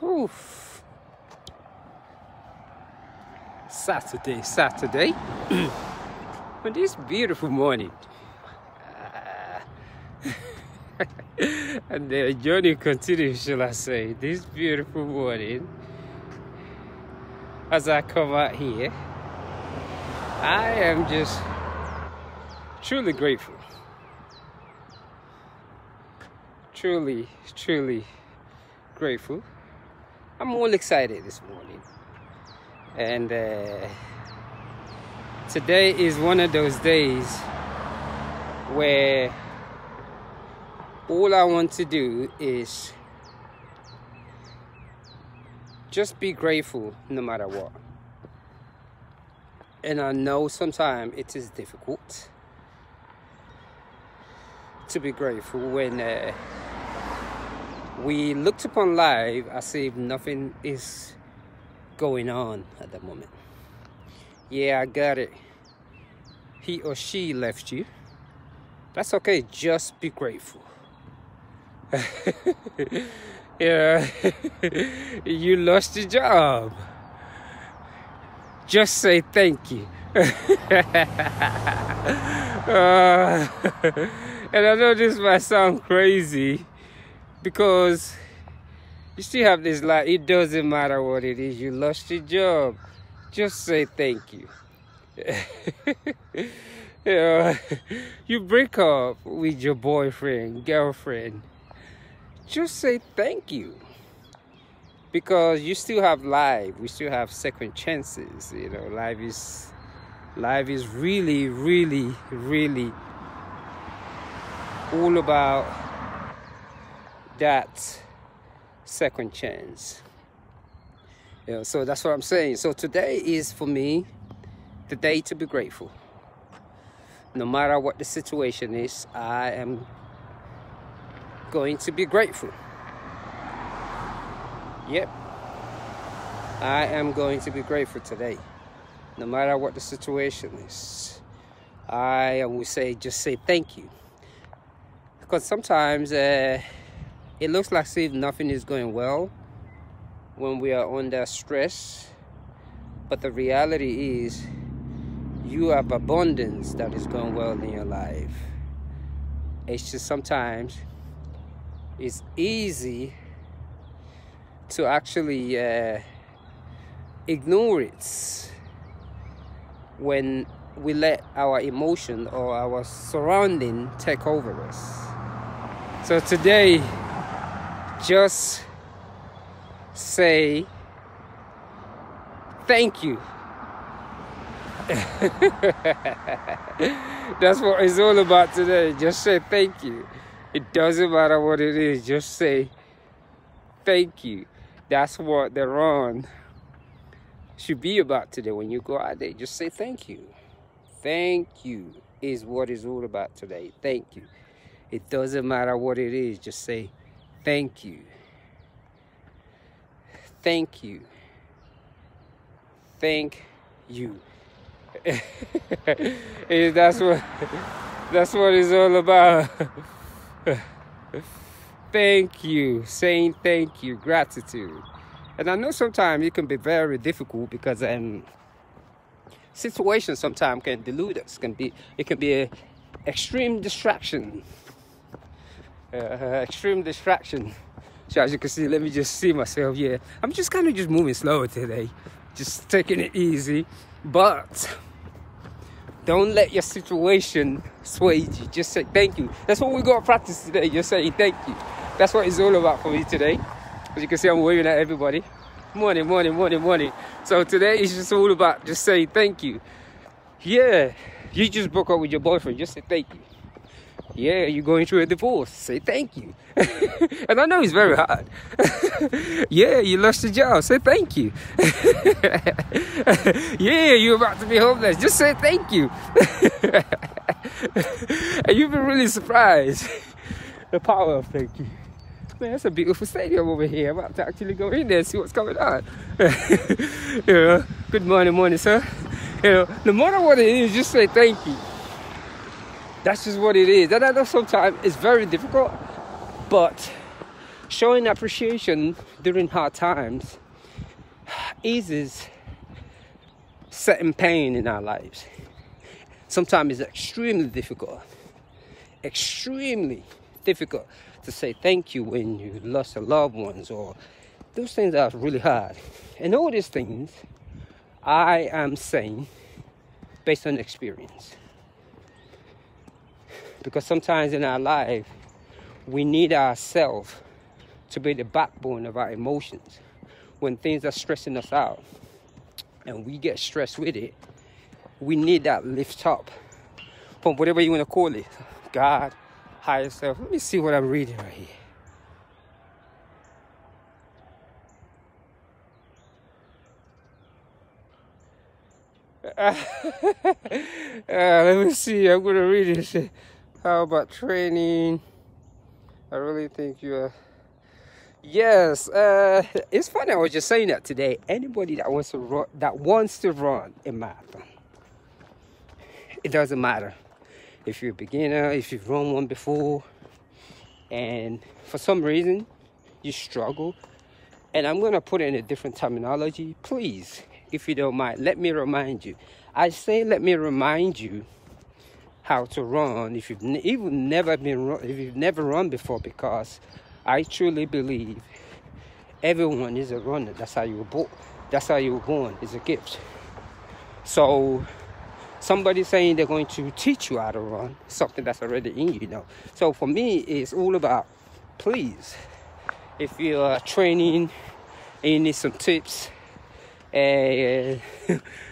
Oof. Saturday. On this beautiful morning. And the journey continues, shall I say, this beautiful morning. As I come out here, I am just truly grateful. Truly grateful. I'm all excited this morning. And today is one of those days where all I want to do is just be grateful no matter what. And I know sometimes it is difficult to be grateful when we looked upon life as if nothing is going on at the moment. Yeah, I got it. He or she left you. That's okay, just be grateful. Yeah, you lost your job. Just say thank you. And I know this might sound crazy because you still have this like, it doesn't matter what it is, you lost your job. Just say thank you. You break up with your boyfriend, girlfriend. Just say thank you, because you still have life. We still have second chances. You know, life is really all about that second chance. You know, so that's what I'm saying. So today is for me the day to be grateful. No matter what the situation is, I am going to be grateful. Yep, I am going to be grateful today, no matter what the situation is. I will say, just say thank you, because sometimes it looks like as if nothing is going well when we are under stress, but the reality is you have abundance that is going well in your life. It's just sometimes it's easy to actually ignore it when we let our emotion or our surrounding take over us. So today, just say thank you. That's what it's all about today. Just say thank you. It doesn't matter what it is, just say thank you. That's what the run should be about today. When you go out there, just say thank you. Thank you is what it's all about today. Thank you. It doesn't matter what it is, just say thank you. Thank you. Thank you. That's what it's all about. Thank you, saying thank you, gratitude. And I know sometimes it can be very difficult because situations sometimes can delude us. It can be an extreme distraction. Extreme distraction. So as you can see, let me just see myself. Yeah, I'm just kind of just moving slower today, just taking it easy. But don't let your situation sway you. Just say thank you. That's what we got to practice today. Just saying thank you. That's what it's all about for me today. As you can see, I'm waving at everybody. Morning. So today is just all about just saying thank you. Yeah, you just broke up with your boyfriend. Just say thank you. Yeah, you're going through a divorce. Say thank you. And I know it's very hard. Yeah, you lost your job. Say thank you. Yeah, you're about to be homeless. Just say thank you. And you'll be really surprised the power of thank you. Man, that's a beautiful stadium over here. I'm about to actually go in there and see what's going on. You know, good morning, sir. You know, no matter what it is, just say thank you. That's just what it is. And I know sometimes it's very difficult, but showing appreciation during hard times eases certain pain in our lives. Sometimes it's extremely difficult to say thank you when you lost a loved ones, or those things are really hard. And all these things I am saying based on experience, because sometimes in our life we need ourselves to be the backbone of our emotions. When things are stressing us out and we get stressed with it, we need that lift up from whatever you want to call it, God, higher self. Let me see what I'm reading right here. Let me see. I'm going to read this. How about training? I really think you are. Yes. It's funny. I was just saying that today. Anybody that wants to run a marathon, it doesn't matter if you're a beginner, if you've run one before, and for some reason you struggle. And I'm going to put it in a different terminology. Please, if you don't mind, let me remind you. I say let me remind you how to run if you've never run before, because I truly believe everyone is a runner. That's how you were born. That's how you were born. It's a gift. So somebody saying they're going to teach you how to run, something that's already in you now. So for me, it's all about, please, if you're training and you need some tips, and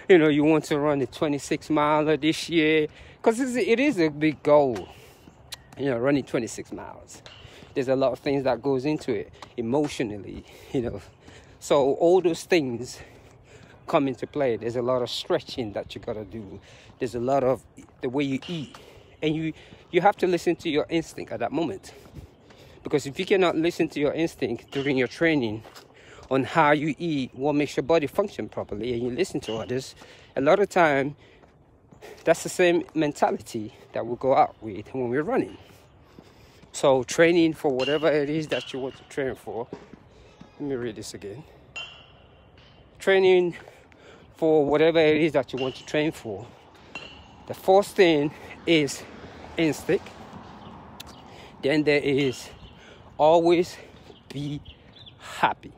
you want to run the 26 miler this year, because it is a big goal, running 26 miles. There's a lot of things that goes into it emotionally, so all those things come into play. There's a lot of stretching that you gotta do. There's a lot of the way you eat, and you have to listen to your instinct at that moment, because if you cannot listen to your instinct during your training on how you eat, what makes your body function properly, and you listen to others, a lot of time that's the same mentality that we'll go out with when we're running. So training for whatever it is that you want to train for, let me read this again. Training for whatever it is that you want to train for, the first thing is instinct. Then there is always be happy.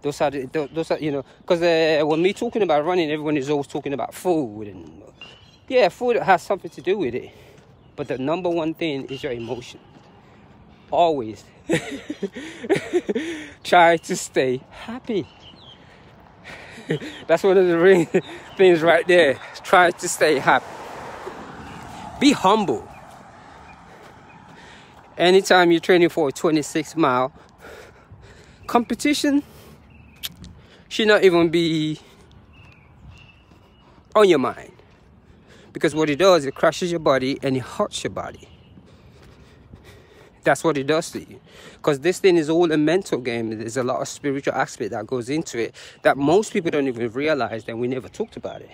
Those are because when we're talking about running, everyone is always talking about food, and yeah, food has something to do with it, but the number one thing is your emotion. Always try to stay happy. That's one of the real things right there. Try to stay happy. Be humble. Anytime you're training for a 26-mile competition, should not even be on your mind, because what it does, it crushes your body and it hurts your body. That's what it does to you, because this thing is all a mental game. There's a lot of spiritual aspect that goes into it that most people don't even realize, and we never talked about it.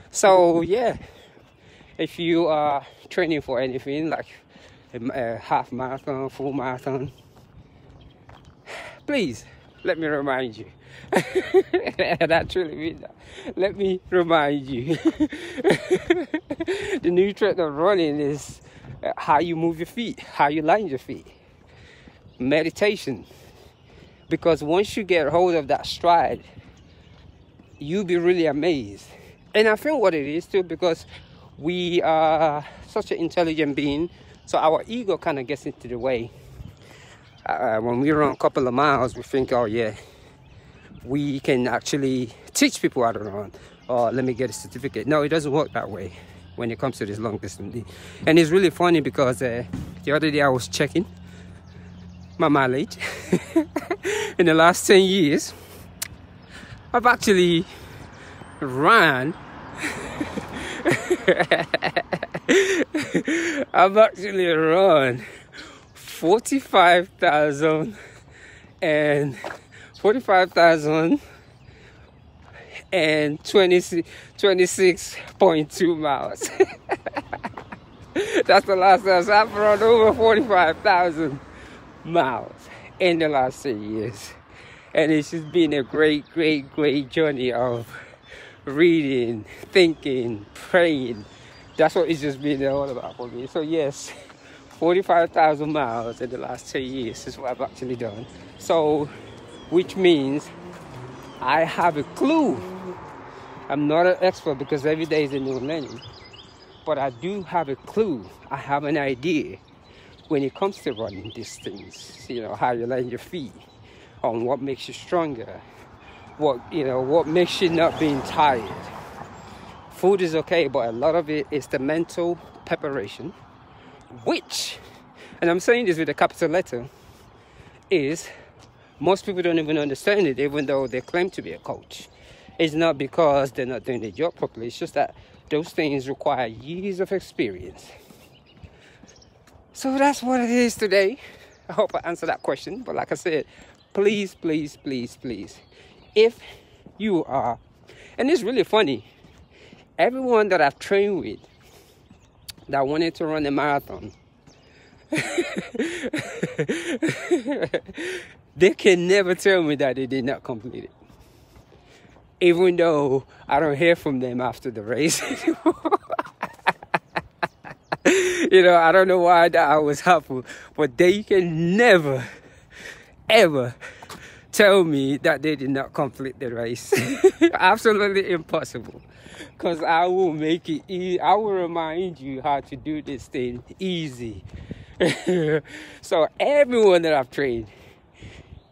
So yeah, if you are training for anything like a half marathon, full marathon, please let me remind you. And I truly mean that. Let me remind you. The new trend of running is how you move your feet, how you line your feet. Meditation. Because once you get hold of that stride, you'll be really amazed. And I think what it is too, because we are such an intelligent being, so our ego kind of gets into the way. When we run a couple of miles, we think, oh yeah, we can actually teach people how to run, or let me get a certificate. No, it doesn't work that way when it comes to this long distance. And it's really funny because the other day I was checking my mileage. In the last 10 years, I've actually run I've actually run 26.2 miles. That's the last time. So I've run over 45,000 miles in the last 3 years. And it's just been a great journey of reading, thinking, praying. That's what it's just been all about for me. So yes, 45,000 miles in the last 2 years is what I've actually done. So, which means I have a clue. I'm not an expert because every day is a new learning. But I do have a clue. I have an idea when it comes to running these things. You know, how you land your feet, on what makes you stronger, what makes you not being tired. Food is okay, but a lot of it is the mental preparation, which, and I'm saying this with a capital letter, is most people don't even understand it, even though they claim to be a coach. It's not because they're not doing their job properly. It's just that those things require years of experience. So that's what it is today. I hope I answered that question. But like I said, please, if you are, and it's really funny, everyone that I've trained with that wanted to run a marathon, they can never tell me that they did not complete it. Even though I don't hear from them after the race. You know, I don't know why that was helpful, but they can never, ever tell me that they did not complete the race. Absolutely impossible. Because I will make it easy. I will remind you how to do this thing easy. So everyone that I've trained,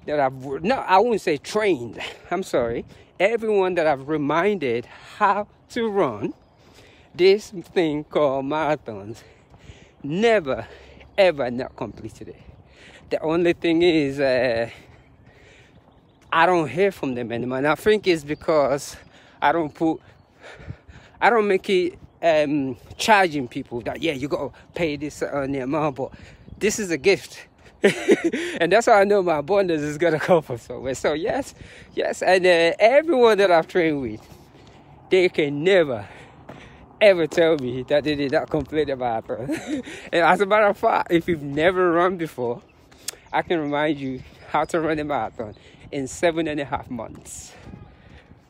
I wouldn't say trained, I'm sorry. Everyone that I've reminded how to run this thing called marathons, never, ever not completed it. The only thing is, I don't hear from them anymore. And I think it's because I don't make it charging people that, yeah, you got to pay this on the amount, but this is a gift. And that's how I know my abundance is going to come from somewhere. So yes, and everyone that I've trained with, they can never, ever tell me that they did not complete the marathon. And as a matter of fact, if you've never run before, I can remind you how to run a marathon in 7.5 months.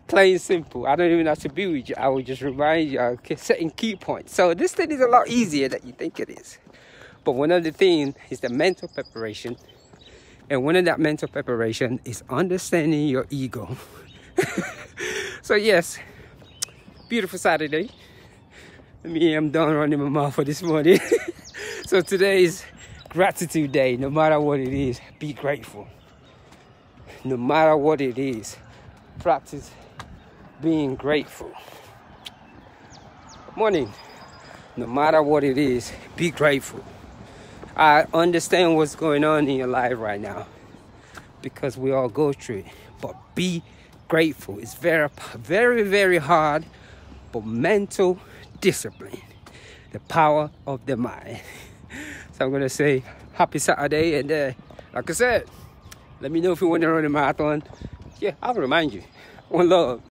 Plain simple. I don't even have to be with you. I will just remind you, setting key points. So this thing is a lot easier than you think it is. But one of the things is the mental preparation. And one of that mental preparation is understanding your ego. So yes, beautiful Saturday. I'm done running my mouth for this morning. So today is gratitude day. No matter what it is, be grateful. No matter what it is, practice being grateful. Morning. No matter what it is, be grateful. I understand what's going on in your life right now because we all go through it. But be grateful. It's very hard, but mental discipline, the power of the mind. So I'm going to say happy Saturday. And like I said, let me know if you want to run a marathon. Yeah, I'll remind you. One love.